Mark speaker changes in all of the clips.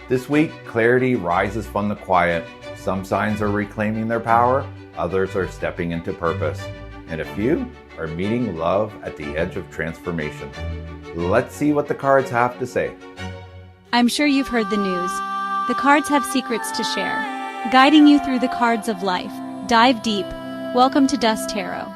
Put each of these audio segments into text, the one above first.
Speaker 1: This week, clarity rises from the quiet. Some signs are reclaiming their power, others are stepping into purpose, and a few are meeting love at the edge of transformation. Let's see what the cards have to say.
Speaker 2: I'm sure you've heard the news. The cards have secrets to share, guiding you through the cards of life. Dive deep. Welcome to Dust Tarot.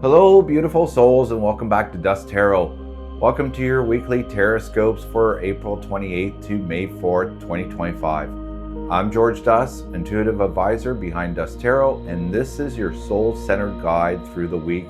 Speaker 1: Hello, beautiful souls, and welcome back to Dust Tarot. Welcome to your weekly Tarotscopes for April 28th to May 4th, 2025. I'm George Dust, intuitive advisor behind Dust Tarot, and this is your soul-centered guide through the week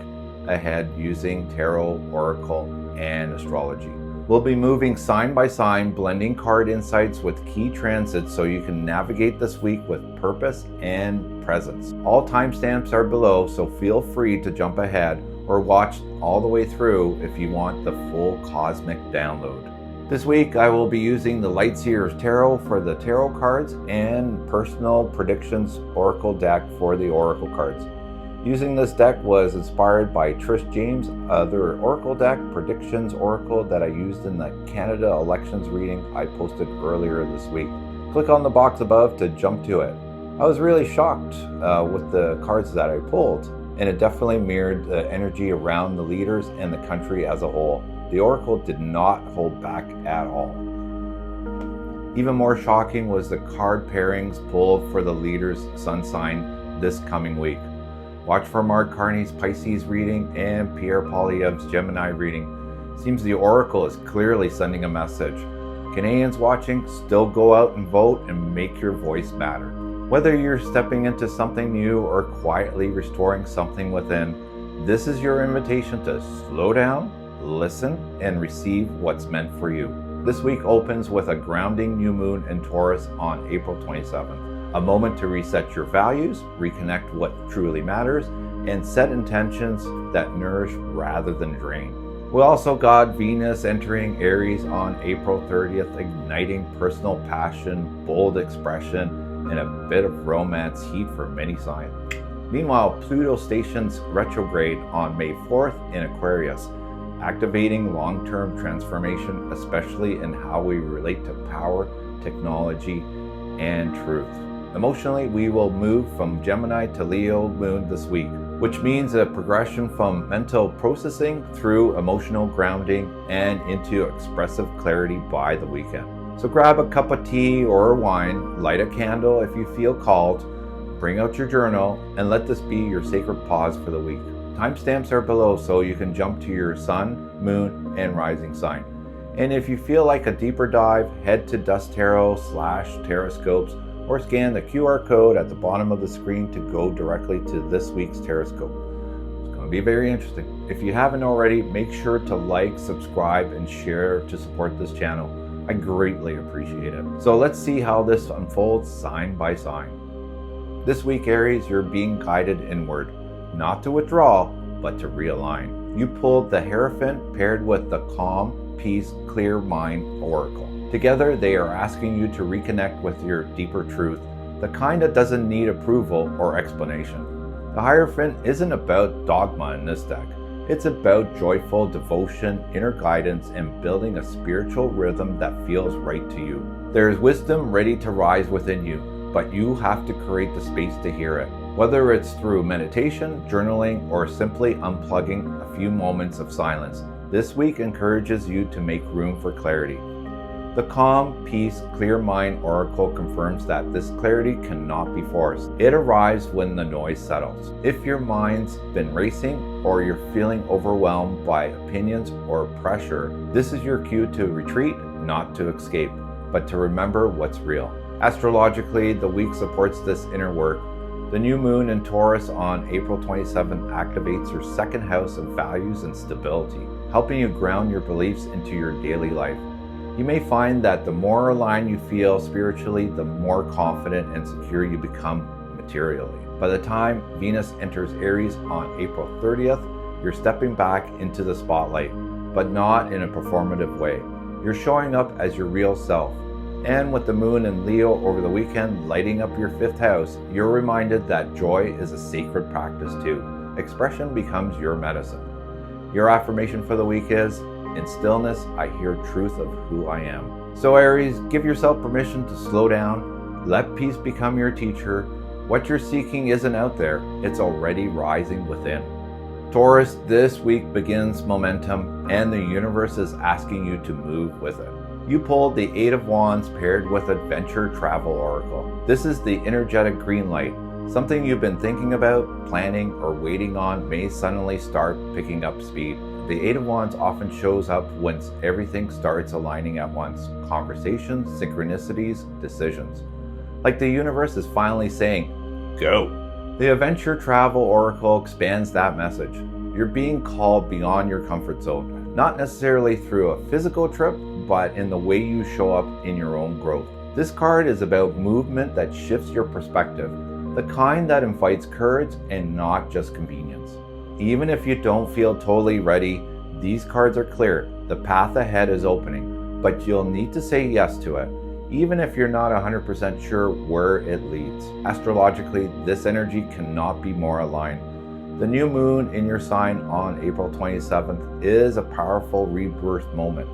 Speaker 1: ahead using tarot, oracle, and astrology. We'll be moving sign by sign, blending card insights with key transits so you can navigate this week with purpose and presence. All timestamps are below, so feel free to jump ahead or watch all the way through if you want the full cosmic download. This week I will be using the Lightseer's Tarot for the tarot cards and Personal Predictions Oracle deck for the oracle cards. Using this deck was inspired by Trish James' other oracle deck, Predictions Oracle, that I used in the Canada elections reading I posted earlier this week. Click on the box above to jump to it. I was really shocked with the cards that I pulled, and it definitely mirrored the energy around the leaders and the country as a whole. The oracle did not hold back at all. Even more shocking was the card pairings pulled for the leaders' sun sign this coming week. Watch for Mark Carney's Pisces reading and Pierre Poilievre's Gemini reading. Seems the oracle is clearly sending a message. Canadians watching, still go out and vote and make your voice matter. Whether you're stepping into something new or quietly restoring something within, this is your invitation to slow down, listen, and receive what's meant for you. This week opens with a grounding new moon in Taurus on April 27th. A moment to reset your values, reconnect what truly matters, and set intentions that nourish rather than drain. We also got Venus entering Aries on April 30th, igniting personal passion, bold expression, and a bit of romance heat for many signs. Meanwhile, Pluto stations retrograde on May 4th in Aquarius, activating long-term transformation, especially in how we relate to power, technology, and truth. Emotionally, we will move from Gemini to Leo moon this week, which means a progression from mental processing through emotional grounding and into expressive clarity by the weekend. So grab a cup of tea or wine, light a candle if you feel called, bring out your journal, and let this be your sacred pause for the week. Timestamps are below so you can jump to your sun, moon, and rising sign. And if you feel like a deeper dive, head to Dust Tarot /Tarotscopes or scan the QR code at the bottom of the screen to go directly to this week's Tarotscope. It's going to be very interesting. If you haven't already, make sure to like, subscribe, and share to support this channel. I greatly appreciate it. So let's see how this unfolds sign by sign. This week, Aries, you're being guided inward, not to withdraw, but to realign. You pulled the Hierophant paired with the Calm, Peace, Clear Mind Oracle. Together, they are asking you to reconnect with your deeper truth, the kind that doesn't need approval or explanation. The Hierophant isn't about dogma in this deck. It's about joyful devotion, inner guidance, and building a spiritual rhythm that feels right to you. There is wisdom ready to rise within you, but you have to create the space to hear it. Whether it's through meditation, journaling, or simply unplugging a few moments of silence, this week encourages you to make room for clarity. The Calm, Peace, Clear Mind Oracle confirms that this clarity cannot be forced. It arrives when the noise settles. If your mind's been racing or you're feeling overwhelmed by opinions or pressure, this is your cue to retreat, not to escape, but to remember what's real. Astrologically, the week supports this inner work. The new moon in Taurus on April 27th activates your second house of values and stability, helping you ground your beliefs into your daily life. You may find that the more aligned you feel spiritually, the more confident and secure you become materially. By the time Venus enters Aries on April 30th, you're stepping back into the spotlight, but not in a performative way. You're showing up as your real self. And with the moon in Leo over the weekend lighting up your 5th house, you're reminded that joy is a sacred practice too. Expression becomes your medicine. Your affirmation for the week is, in stillness, I hear truth of who I am. So Aries, give yourself permission to slow down. Let peace become your teacher. What you're seeking isn't out there, it's already rising within. Taurus, this week begins momentum, and the universe is asking you to move with it. You pulled the 8 of Wands paired with Adventure Travel Oracle. This is the energetic green light. Something you've been thinking about, planning, or waiting on may suddenly start picking up speed. The 8 of Wands often shows up when everything starts aligning at once. Conversations, synchronicities, decisions. Like the universe is finally saying, go. The Adventure Travel Oracle expands that message. You're being called beyond your comfort zone, not necessarily through a physical trip, but in the way you show up in your own growth. This card is about movement that shifts your perspective, the kind that invites courage and not just convenience. Even if you don't feel totally ready, these cards are clear. The path ahead is opening, but you'll need to say yes to it, even if you're not 100% sure where it leads. Astrologically, this energy cannot be more aligned. The new moon in your sign on April 27th is a powerful rebirth moment.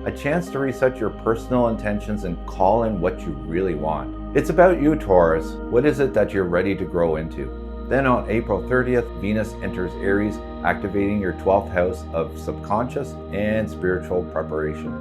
Speaker 1: A chance to reset your personal intentions and call in what you really want. It's about you, Taurus. What is it that you're ready to grow into? Then on April 30th, Venus enters Aries, activating your 12th house of subconscious and spiritual preparation.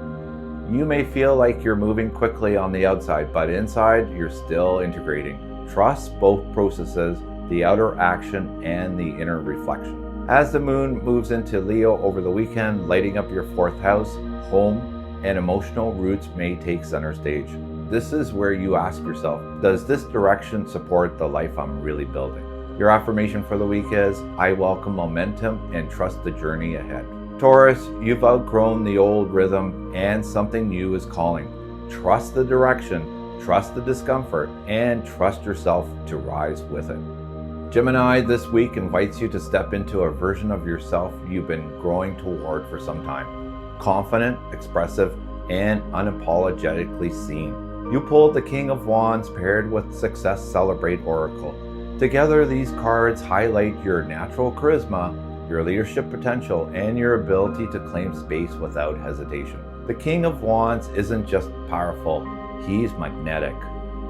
Speaker 1: You may feel like you're moving quickly on the outside, but inside you're still integrating. Trust both processes, the outer action and the inner reflection. As the moon moves into Leo over the weekend, lighting up your 4th house, home, and emotional roots may take center stage. This is where you ask yourself, does this direction support the life I'm really building? Your affirmation for the week is, I welcome momentum and trust the journey ahead. Taurus, you've outgrown the old rhythm and something new is calling. Trust the direction, trust the discomfort, and trust yourself to rise with it. Gemini, this week invites you to step into a version of yourself you've been growing toward for some time. Confident, expressive, and unapologetically seen. You pulled the King of Wands paired with Success Celebrate Oracle. Together, these cards highlight your natural charisma, your leadership potential, and your ability to claim space without hesitation. The King of Wands isn't just powerful, he's magnetic.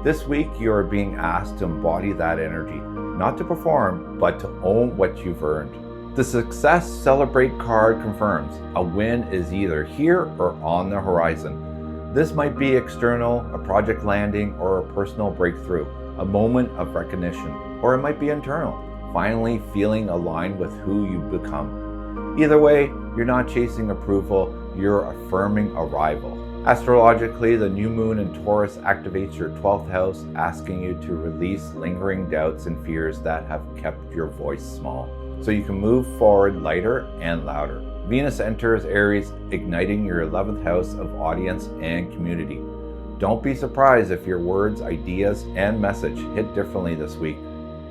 Speaker 1: This week, you are being asked to embody that energy, not to perform, but to own what you've earned. The Success Celebrate card confirms a win is either here or on the horizon. This might be external, a project landing, or a personal breakthrough, a moment of recognition, or it might be internal, finally feeling aligned with who you become. Either way, you're not chasing approval, you're affirming arrival. Astrologically, the new moon in Taurus activates your 12th house, asking you to release lingering doubts and fears that have kept your voice small, so you can move forward lighter and louder. Venus enters Aries, igniting your 11th house of audience and community. Don't be surprised if your words, ideas, and message hit differently this week.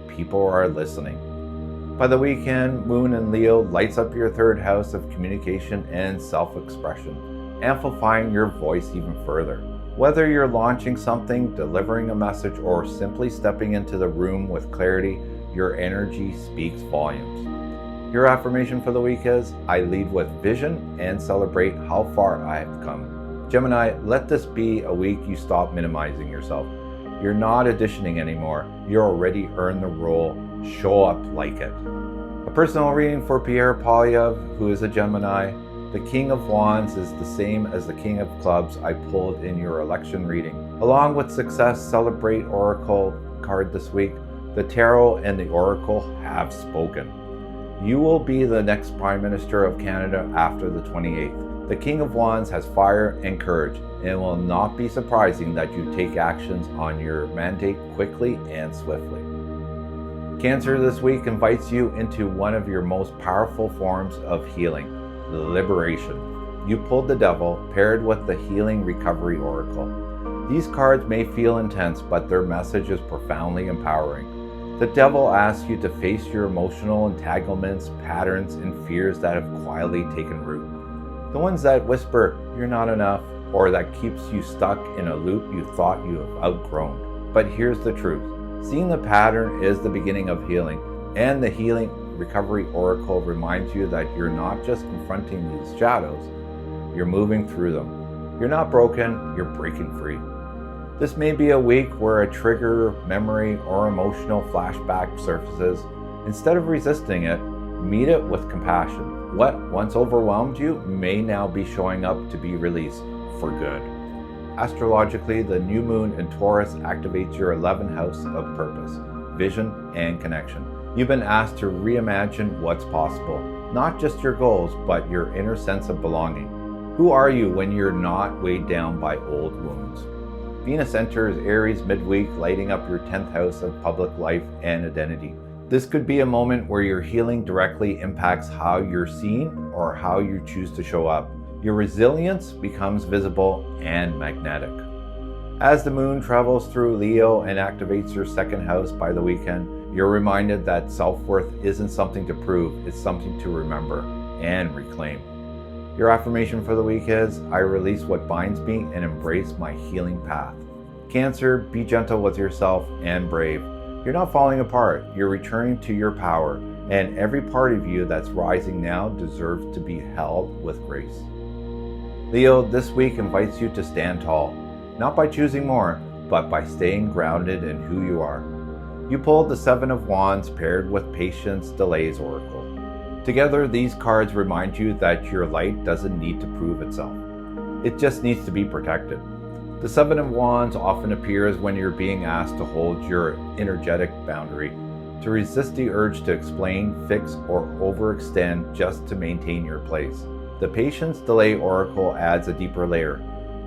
Speaker 1: People are listening. By the weekend, Moon in Leo lights up your 3rd house of communication and self-expression, amplifying your voice even further. Whether you're launching something, delivering a message, or simply stepping into the room with clarity, your energy speaks volumes. Your affirmation for the week is, I lead with vision and celebrate how far I have come. Gemini, let this be a week you stop minimizing yourself. You're not auditioning anymore. You already earned the role. Show up like it. A personal reading for Pierre, Poilievre, who is a Gemini. The King of Wands is the same as the King of Clubs I pulled in your election reading. Along with Success Celebrate Oracle card this week, the Tarot and the Oracle have spoken. You will be the next Prime Minister of Canada after the 28th. The King of Wands has fire and courage, and it will not be surprising that you take actions on your mandate quickly and swiftly. Cancer this week invites you into one of your most powerful forms of healing, liberation. You pulled the Devil paired with the Healing Recovery Oracle. These cards may feel intense, but their message is profoundly empowering. The Devil asks you to face your emotional entanglements, patterns, and fears that have quietly taken root. The ones that whisper, you're not enough, or that keeps you stuck in a loop you thought you have outgrown. But here's the truth. Seeing the pattern is the beginning of healing, and the Healing Recovery Oracle reminds you that you're not just confronting these shadows, you're moving through them. You're not broken, you're breaking free. This may be a week where a trigger, memory, or emotional flashback surfaces. Instead of resisting it, meet it with compassion. What once overwhelmed you may now be showing up to be released for good. Astrologically, the new moon in Taurus activates your 11th house of purpose, vision, and connection. You've been asked to reimagine what's possible, not just your goals, but your inner sense of belonging. Who are you when you're not weighed down by old wounds? Venus enters Aries midweek, lighting up your 10th house of public life and identity. This could be a moment where your healing directly impacts how you're seen or how you choose to show up. Your resilience becomes visible and magnetic. As the moon travels through Leo and activates your 2nd house by the weekend, you're reminded that self-worth isn't something to prove, it's something to remember and reclaim. Your affirmation for the week is, I release what binds me and embrace my healing path. Cancer, be gentle with yourself and brave. You're not falling apart, you're returning to your power, and every part of you that's rising now deserves to be held with grace. Leo, this week invites you to stand tall, not by choosing more, but by staying grounded in who you are. You pulled the 7 of Wands paired with Patience Delays Oracle. Together, these cards remind you that your light doesn't need to prove itself. It just needs to be protected. The 7 of Wands often appears when you're being asked to hold your energetic boundary, to resist the urge to explain, fix, or overextend just to maintain your place. The Patience Delay Oracle adds a deeper layer.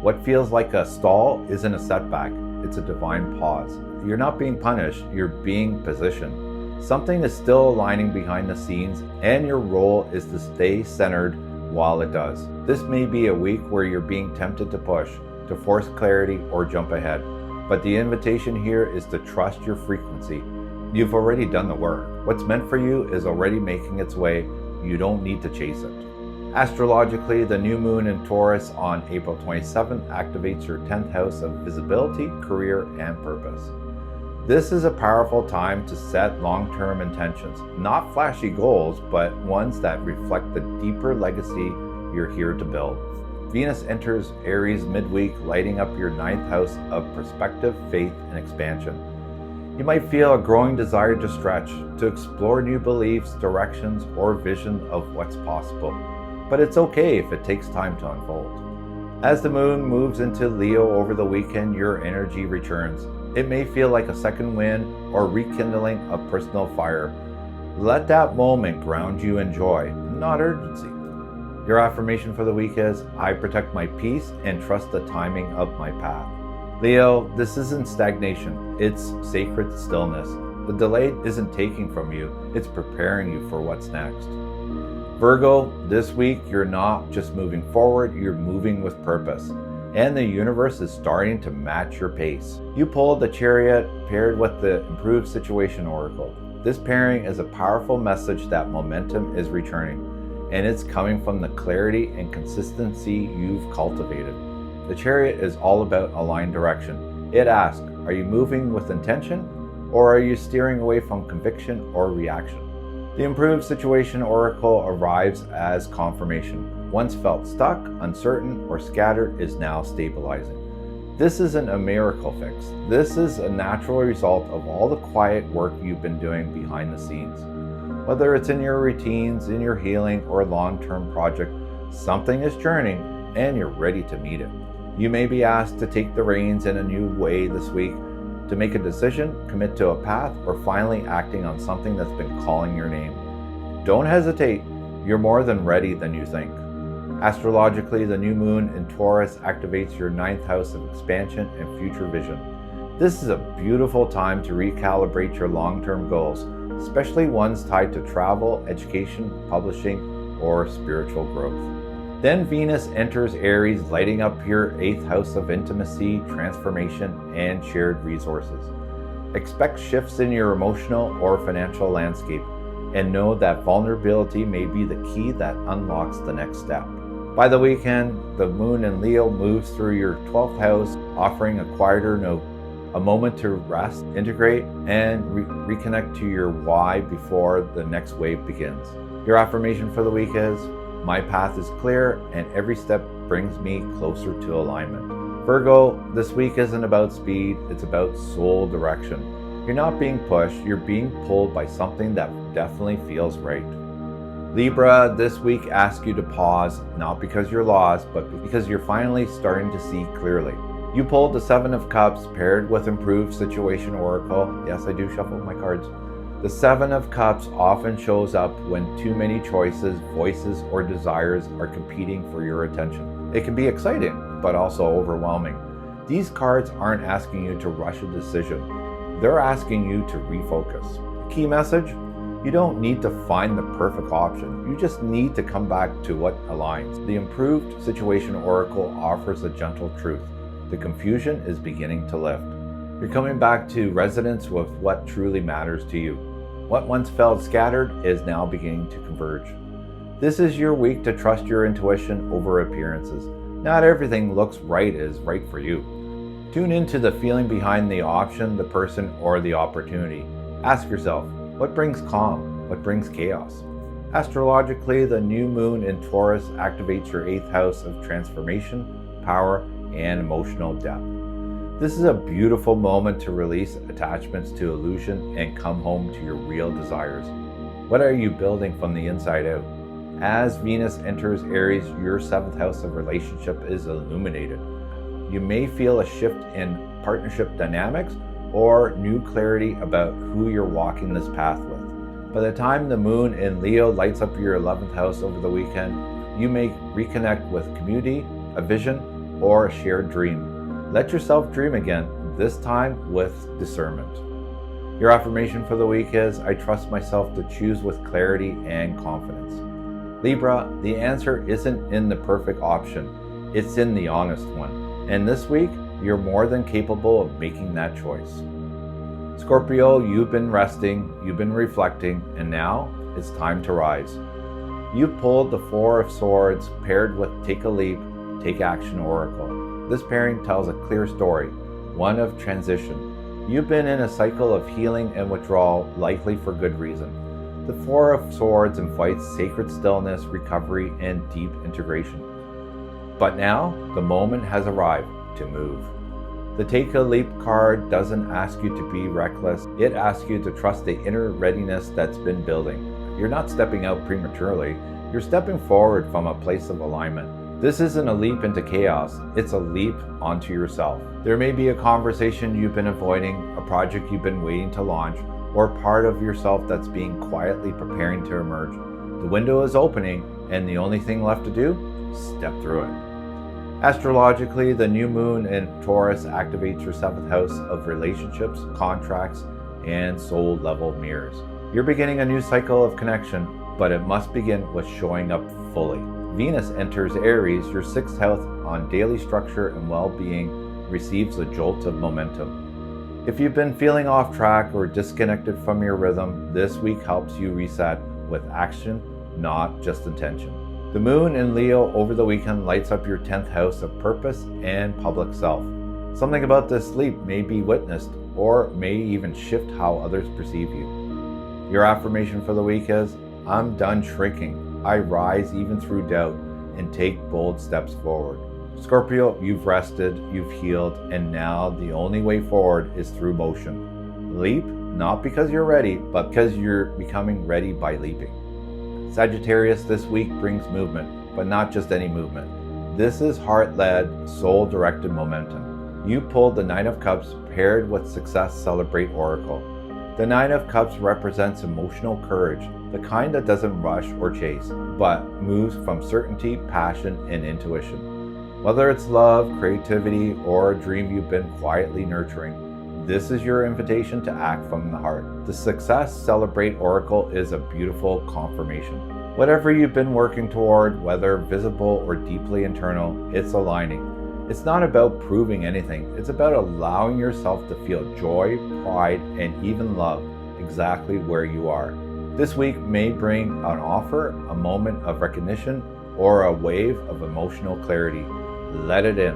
Speaker 1: What feels like a stall isn't a setback, it's a divine pause. You're not being punished, you're being positioned. Something is still aligning behind the scenes, and your role is to stay centered while it does. This may be a week where you're being tempted to push, to force clarity, or jump ahead. But the invitation here is to trust your frequency. You've already done the work. What's meant for you is already making its way. You don't need to chase it. Astrologically, the new moon in Taurus on April 27th activates your 10th house of visibility, career, and purpose. This is a powerful time to set long-term intentions, not flashy goals, but ones that reflect the deeper legacy you're here to build. Venus enters Aries midweek, lighting up your 9th house of perspective, faith, and expansion. You might feel a growing desire to stretch, to explore new beliefs, directions, or vision of what's possible. But it's okay if it takes time to unfold. As the moon moves into Leo over the weekend, your energy returns. It may feel like a second wind or rekindling of personal fire. Let that moment ground you in joy, not urgency. Your affirmation for the week is, I protect my peace and trust the timing of my path. Leo, this isn't stagnation, it's sacred stillness. The delay isn't taking from you, it's preparing you for what's next. Virgo, this week you're not just moving forward, you're moving with purpose. And the universe is starting to match your pace. You pulled the Chariot paired with the Improved Situation Oracle. This pairing is a powerful message that momentum is returning, and it's coming from the clarity and consistency you've cultivated. The Chariot is all about aligned direction. It asks, are you moving with intention, or are you steering away from conviction or reaction? The Improved Situation Oracle arrives as confirmation. Once felt stuck, uncertain, or scattered is now stabilizing. This isn't a miracle fix. This is a natural result of all the quiet work you've been doing behind the scenes. Whether it's in your routines, in your healing, or long-term project, something is churning and you're ready to meet it. You may be asked to take the reins in a new way this week, to make a decision, commit to a path, or finally acting on something that's been calling your name. Don't hesitate. You're more than ready than you think. Astrologically, the new moon in Taurus activates your 9th house of expansion and future vision. This is a beautiful time to recalibrate your long-term goals, especially ones tied to travel, education, publishing, or spiritual growth. Then Venus enters Aries, lighting up your 8th house of intimacy, transformation, and shared resources. Expect shifts in your emotional or financial landscape, and know that vulnerability may be the key that unlocks the next step. By the weekend, the moon in Leo moves through your 12th house, offering a quieter note, a moment to rest, integrate, and reconnect to your why before the next wave begins. Your affirmation for the week is, my path is clear and every step brings me closer to alignment. Virgo, this week isn't about speed, it's about soul direction. You're not being pushed, you're being pulled by something that definitely feels right. Libra, this week asks you to pause, not because you're lost, but because you're finally starting to see clearly. You pulled the Seven of Cups paired with Improved Situation Oracle. Yes, I do shuffle my cards. The Seven of Cups often shows up when too many choices, voices, or desires are competing for your attention. It can be exciting, but also overwhelming. These cards aren't asking you to rush a decision. They're asking you to refocus. The key message? You don't need to find the perfect option. You just need to come back to what aligns. The Improved Situation Oracle offers a gentle truth. The confusion is beginning to lift. You're coming back to resonance with what truly matters to you. What once felt scattered is now beginning to converge. This is your week to trust your intuition over appearances. Not everything looks right is right for you. Tune into the feeling behind the option, the person, or the opportunity. Ask yourself, what brings calm? What brings chaos? Astrologically, the new moon in Taurus activates your 8th house of transformation, power, and emotional depth. This is a beautiful moment to release attachments to illusion and come home to your real desires. What are you building from the inside out? As Venus enters Aries, your 7th house of relationship is illuminated. You may feel a shift in partnership dynamics or new clarity about who you're walking this path with. By the time the moon in Leo lights up your 11th house over the weekend, you may reconnect with community, a vision, or a shared dream. Let yourself dream again, this time with discernment. Your affirmation for the week is, I trust myself to choose with clarity and confidence. Libra, the answer isn't in the perfect option, it's in the honest one. And this week, you're more than capable of making that choice. Scorpio, you've been resting, you've been reflecting, and now it's time to rise. You've pulled the Four of Swords paired with Take a Leap, Take Action Oracle. This pairing tells a clear story, one of transition. You've been in a cycle of healing and withdrawal, likely for good reason. The Four of Swords invites sacred stillness, recovery, and deep integration. But now, the moment has arrived to move. The Take a Leap card doesn't ask you to be reckless, it asks you to trust the inner readiness that's been building. You're not stepping out prematurely, you're stepping forward from a place of alignment. This isn't a leap into chaos, it's a leap onto yourself. There may be a conversation you've been avoiding, a project you've been waiting to launch, or part of yourself that's being quietly preparing to emerge. The window is opening, and the only thing left to do? Step through it. Astrologically, the new moon in Taurus activates your 7th house of relationships, contracts, and soul-level mirrors. You're beginning a new cycle of connection, but it must begin with showing up fully. Venus enters Aries, your 6th house on daily structure and well-being, receives a jolt of momentum. If you've been feeling off track or disconnected from your rhythm, this week helps you reset with action, not just intention. The moon in Leo over the weekend lights up your 10th house of purpose and public self. Something about this leap may be witnessed or may even shift how others perceive you. Your affirmation for the week is, I'm done shrinking. I rise even through doubt and take bold steps forward. Scorpio, you've rested, you've healed, and now the only way forward is through motion. Leap, not because you're ready, but because you're becoming ready by leaping. Sagittarius, this week brings movement, but not just any movement. This is heart-led, soul-directed momentum. You pulled the Nine of Cups paired with Success Celebrate Oracle. The Nine of Cups represents emotional courage, the kind that doesn't rush or chase, but moves from certainty, passion, and intuition. Whether it's love, creativity, or a dream you've been quietly nurturing, this is your invitation to act from the heart. The Success Celebrate Oracle is a beautiful confirmation. Whatever you've been working toward, whether visible or deeply internal, it's aligning. It's not about proving anything. It's about allowing yourself to feel joy, pride, and even love exactly where you are. This week may bring an offer, a moment of recognition, or a wave of emotional clarity. Let it in.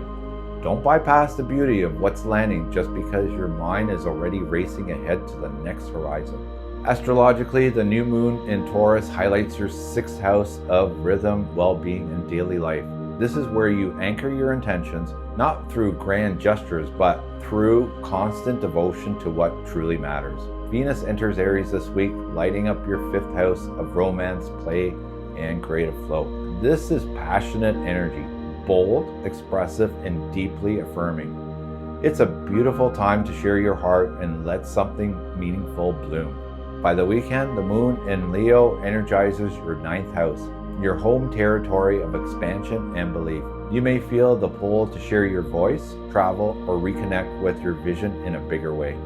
Speaker 1: Don't bypass the beauty of what's landing just because your mind is already racing ahead to the next horizon. Astrologically, the new moon in Taurus highlights your 6th house of rhythm, well-being, and daily life. This is where you anchor your intentions, not through grand gestures, but through constant devotion to what truly matters. Venus enters Aries this week, lighting up your 5th house of romance, play, and creative flow. This is passionate energy, bold, expressive, and deeply affirming. It's a beautiful time to share your heart and let something meaningful bloom. By the weekend, the moon in Leo energizes your 9th house, your home territory of expansion and belief. You may feel the pull to share your voice, travel, or reconnect with your vision in a bigger way.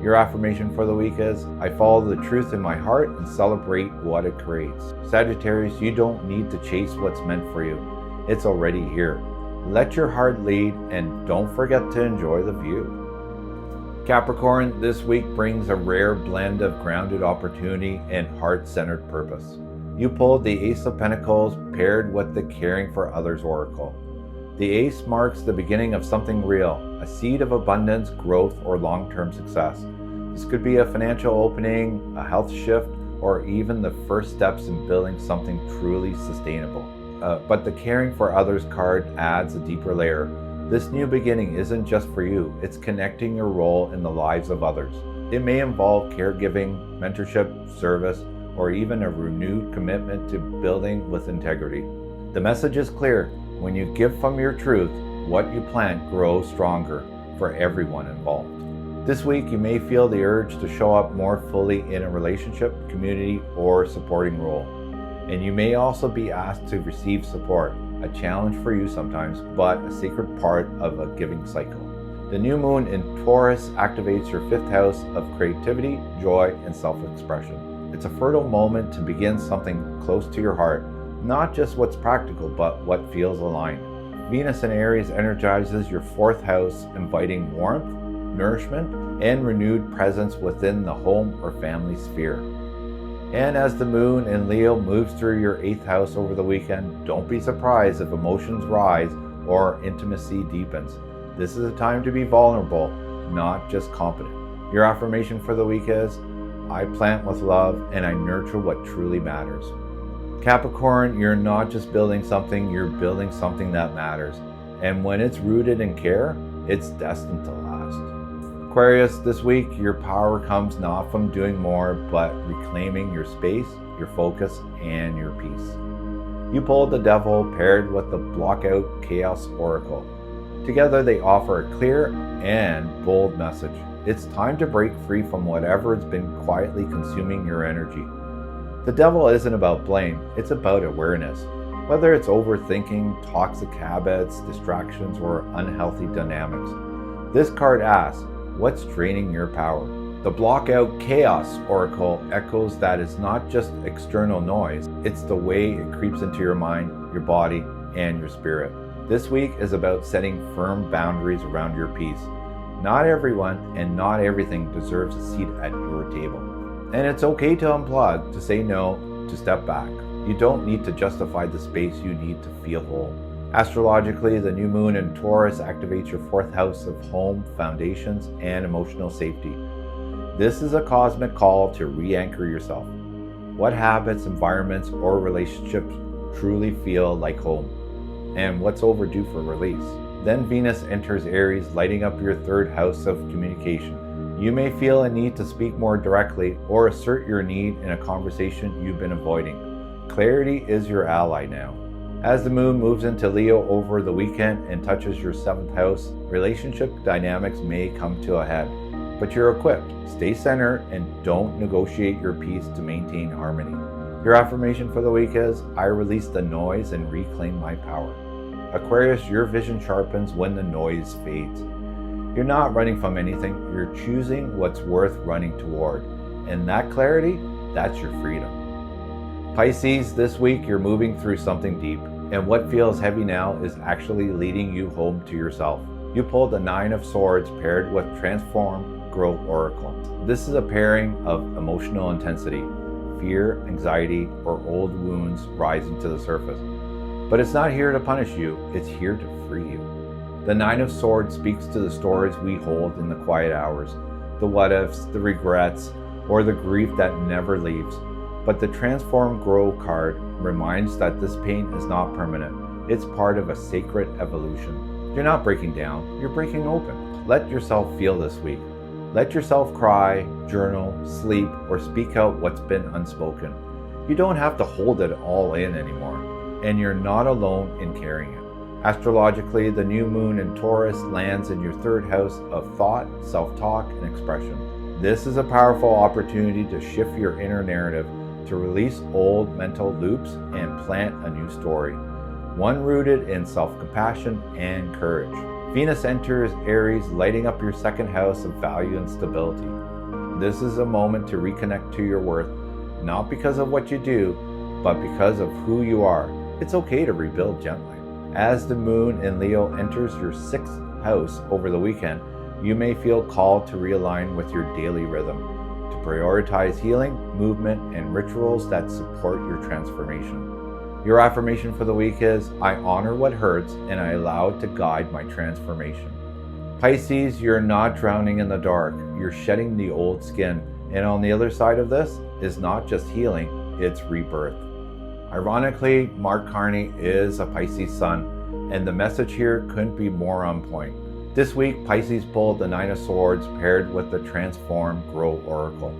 Speaker 1: Your affirmation for the week is, I follow the truth in my heart and celebrate what it creates. Sagittarius, you don't need to chase what's meant for you. It's already here. Let your heart lead and don't forget to enjoy the view. Capricorn, this week brings a rare blend of grounded opportunity and heart-centered purpose. You pulled the Ace of Pentacles paired with the Caring for Others Oracle. The Ace marks the beginning of something real, a seed of abundance, growth, or long-term success. This could be a financial opening, a health shift, or even the first steps in building something truly sustainable. But the Caring for Others card adds a deeper layer. This new beginning isn't just for you, it's connecting your role in the lives of others. It may involve caregiving, mentorship, service, or even a renewed commitment to building with integrity. The message is clear. When you give from your truth, what you plant grows stronger for everyone involved. This week, you may feel the urge to show up more fully in a relationship, community, or supporting role. And you may also be asked to receive support, a challenge for you sometimes, but a sacred part of a giving cycle. The new moon in Taurus activates your 5th house of creativity, joy, and self-expression. It's a fertile moment to begin something close to your heart, not just what's practical, but what feels aligned. Venus in Aries energizes your 4th house, inviting warmth, nourishment, and renewed presence within the home or family sphere. And as the moon in Leo moves through your 8th house over the weekend, don't be surprised if emotions rise or intimacy deepens. This is a time to be vulnerable, not just competent. Your affirmation for the week is, I plant with love and I nurture what truly matters. Capricorn, you're not just building something, you're building something that matters. And when it's rooted in care, it's destined to last. Aquarius, this week, your power comes not from doing more, but reclaiming your space, your focus, and your peace. You pulled the Devil paired with the Blockout Chaos Oracle. Together, they offer a clear and bold message. It's time to break free from whatever has been quietly consuming your energy. The Devil isn't about blame, it's about awareness. Whether it's overthinking, toxic habits, distractions, or unhealthy dynamics. This card asks, what's draining your power? The Blockout Chaos Oracle echoes that it's not just external noise, it's the way it creeps into your mind, your body, and your spirit. This week is about setting firm boundaries around your peace. Not everyone and not everything deserves a seat at your table. And it's okay to unplug, to say no, to step back. You don't need to justify the space you need to feel whole. Astrologically, the new moon in Taurus activates your 4th house of home, foundations, and emotional safety. This is a cosmic call to re-anchor yourself. What habits, environments, or relationships truly feel like home? And what's overdue for release? Then Venus enters Aries, lighting up your 3rd house of communication. You may feel a need to speak more directly or assert your need in a conversation you've been avoiding. Clarity is your ally now. As the moon moves into Leo over the weekend and touches your 7th house, relationship dynamics may come to a head. But you're equipped. Stay centered and don't negotiate your peace to maintain harmony. Your affirmation for the week is, I release the noise and reclaim my power. Aquarius, your vision sharpens when the noise fades. You're not running from anything, you're choosing what's worth running toward. And that clarity, that's your freedom. Pisces, this week you're moving through something deep, and what feels heavy now is actually leading you home to yourself. You pulled the 9 of Swords paired with Transform, Grow Oracle. This is a pairing of emotional intensity, fear, anxiety, or old wounds rising to the surface. But it's not here to punish you, it's here to free you. The Nine of Swords speaks to the stories we hold in the quiet hours, the what-ifs, the regrets, or the grief that never leaves. But the Transform Grow card reminds that this pain is not permanent. It's part of a sacred evolution. You're not breaking down, you're breaking open. Let yourself feel this week. Let yourself cry, journal, sleep, or speak out what's been unspoken. You don't have to hold it all in anymore, and you're not alone in carrying it. Astrologically, the new moon in Taurus lands in your third house of thought, self-talk, and expression. This is a powerful opportunity to shift your inner narrative, to release old mental loops and plant a new story, one rooted in self-compassion and courage. Venus enters Aries, lighting up your second house of value and stability. This is a moment to reconnect to your worth, not because of what you do, but because of who you are. It's okay to rebuild gently. As the moon in Leo enters your sixth house over the weekend, you may feel called to realign with your daily rhythm, to prioritize healing, movement, and rituals that support your transformation. Your affirmation for the week is, I honor what hurts and I allow it to guide my transformation. Pisces, you're not drowning in the dark, you're shedding the old skin. And on the other side of this is not just healing, it's rebirth. Ironically, Mark Carney is a Pisces sun, and the message here couldn't be more on point. This week, Pisces pulled the Nine of Swords paired with the Transform Grow Oracle.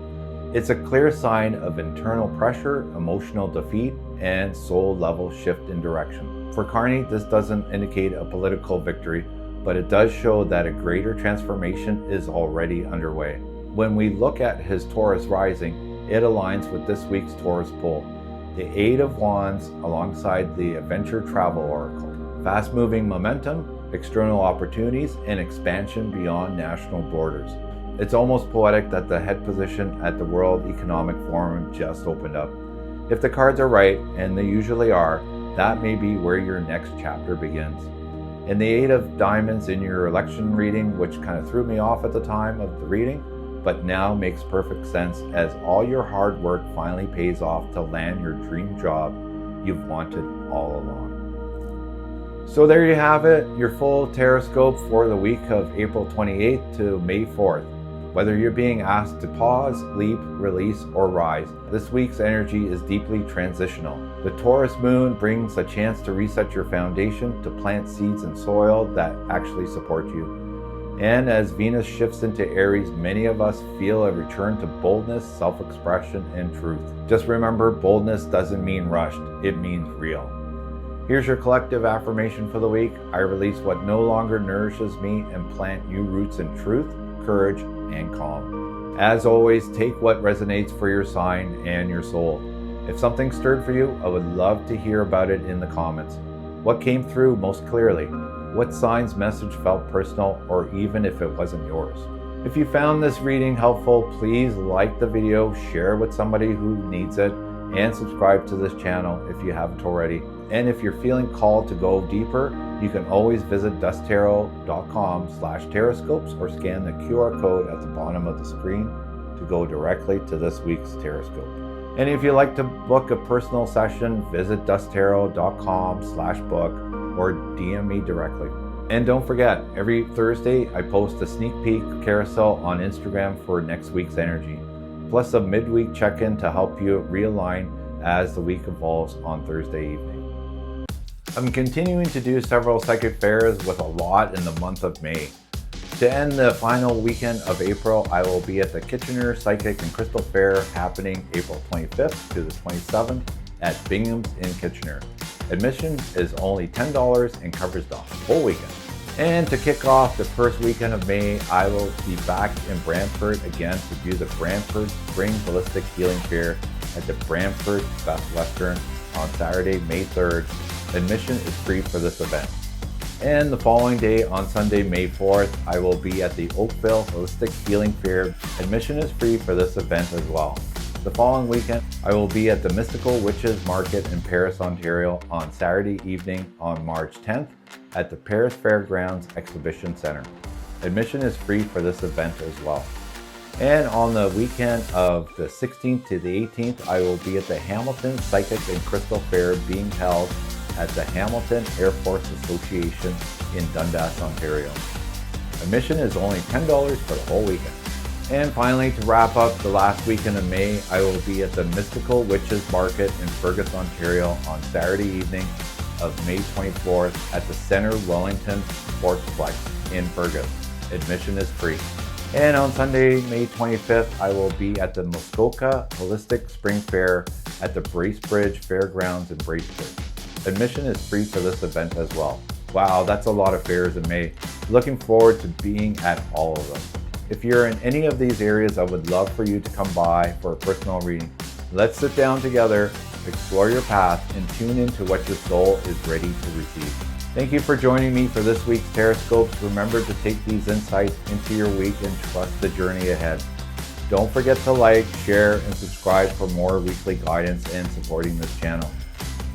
Speaker 1: It's a clear sign of internal pressure, emotional defeat, and soul-level shift in direction. For Carney, this doesn't indicate a political victory, but it does show that a greater transformation is already underway. When we look at his Taurus rising, it aligns with this week's Taurus pull. The Eight of Wands alongside the Adventure Travel Oracle. Fast-moving momentum, external opportunities, and expansion beyond national borders. It's almost poetic that the head position at the World Economic Forum just opened up. If the cards are right, and they usually are, that may be where your next chapter begins. And the Eight of Diamonds in your election reading, which kind of threw me off at the time of the reading, but now makes perfect sense as all your hard work finally pays off to land your dream job you've wanted all along. So there you have it, your full Tarotscope for the week of April 28th to May 4th. Whether you're being asked to pause, leap, release, or rise, this week's energy is deeply transitional. The Taurus moon brings a chance to reset your foundation, to plant seeds in soil that actually support you. And as Venus shifts into Aries, many of us feel a return to boldness, self-expression, and truth. Just remember, boldness doesn't mean rushed, it means real. Here's your collective affirmation for the week. I release what no longer nourishes me and plant new roots in truth, courage, and calm. As always, take what resonates for your sign and your soul. If something stirred for you, I would love to hear about it in the comments. What came through most clearly? What sign's message felt personal, or even if it wasn't yours? If you found this reading helpful, please like the video, share with somebody who needs it, and subscribe to this channel if you haven't already. And if you're feeling called to go deeper, you can always visit dusttarot.com/tarotscopes or scan the QR code at the bottom of the screen to go directly to this week's Tarotscope. And if you'd like to book a personal session, visit dusttarot.com/book or DM me directly. And don't forget, every Thursday I post a sneak peek carousel on Instagram for next week's energy, plus a midweek check-in to help you realign as the week evolves on Thursday evening. I'm continuing to do several psychic fairs with a lot in the month of May. To end the final weekend of April, I will be at the Kitchener Psychic and Crystal Fair happening April 25th to the 27th at Bingham's in Kitchener. Admission is only $10 and covers the whole weekend. And to kick off the first weekend of May, I will be back in Brantford again to do the Brantford Spring Holistic Healing Fair at the Brantford Best Western on Saturday, May 3rd. Admission is free for this event. And the following day, on Sunday, May 4th, I will be at the Oakville Holistic Healing Fair. Admission is free for this event as well. The following weekend, I will be at the Mystical Witches Market in Paris, Ontario on Saturday evening on March 10th at the Paris Fairgrounds Exhibition Center. Admission is free for this event as well. And on the weekend of the 16th to the 18th, I will be at the Hamilton Psychic and Crystal Fair being held at the Hamilton Air Force Association in Dundas, Ontario. Admission is only $10 for the whole weekend. And finally, to wrap up the last weekend of May, I will be at the Mystical Witches Market in Fergus, Ontario on Saturday evening of May 24th at the Centre Wellington Sportsplex in Fergus. Admission is free. And on Sunday, May 25th, I will be at the Muskoka Holistic Spring Fair at the Bracebridge Fairgrounds in Bracebridge. Admission is free for this event as well. Wow, that's a lot of fairs in May. Looking forward to being at all of them. If you're in any of these areas, I would love for you to come by for a personal reading. Let's sit down together, explore your path, and tune into what your soul is ready to receive. Thank you for joining me for this week's Tarotscopes. Remember to take these insights into your week and trust the journey ahead. Don't forget to like, share, and subscribe for more weekly guidance and supporting this channel.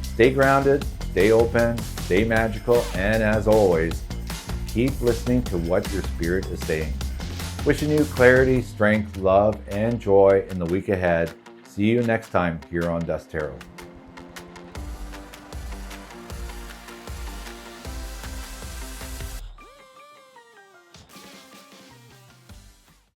Speaker 1: Stay grounded, stay open, stay magical, and as always, keep listening to what your spirit is saying. Wishing you clarity, strength, love, and joy in the week ahead. See you next time here on Dust Tarot.